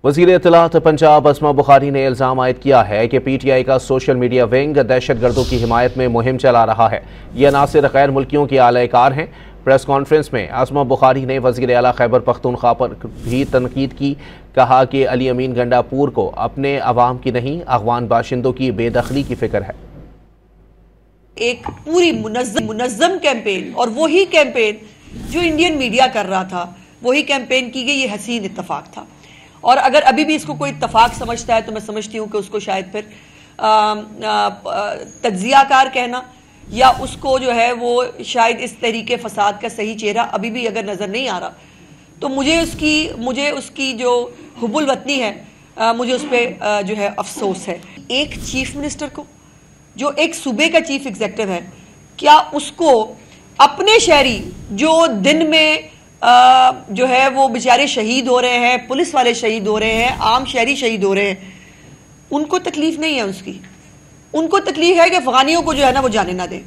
वज़ीर इत्तलात पंजाब असमा बुखारी ने इल्ज़ाम आयद किया है कि PTI का सोशल मीडिया विंग दहशतगर्दों की हिमायत में मुहिम चला रहा है। यह नासिर गैर मुल्कियों की आलाकार हैं। प्रेस कॉन्फ्रेंस में असमा बुखारी ने वज़ीर आला खैबर पख्तूनख्वा पर भी तनकीद की। कहा कि अली अमीन गंडापुर को अपने अवाम की नहीं अफ़गान बाशिंदों की बेदखली की फिक्र है। एक पूरी मुनज़्ज़म कैंपेन, और वही कैंपेन जो इंडियन मीडिया कर रहा था, वही कैंपेन की गई। ये हसीन इत्तफाक था, और अगर अभी भी इसको कोई इत्तफाक समझता है तो मैं समझती हूँ कि उसको शायद फिर तज्जियाकार कहना, या उसको जो है वो शायद इस तरीके फसाद का सही चेहरा अभी भी अगर नज़र नहीं आ रहा, तो मुझे उसकी जो हुब्बुल वतनी है, मुझे उस पर जो है अफसोस है। एक चीफ मिनिस्टर को, जो एक सूबे का चीफ एग्जीक्यूटिव है, क्या उसको अपने शहरी जो दिन में जो है वो बेचारे शहीद हो रहे हैं, पुलिस वाले शहीद हो रहे हैं, आम शहरी शहीद हो रहे हैं, उनको तकलीफ नहीं है उसकी? उनको तकलीफ है कि अफगानियों को जो है ना वो जाने ना दें।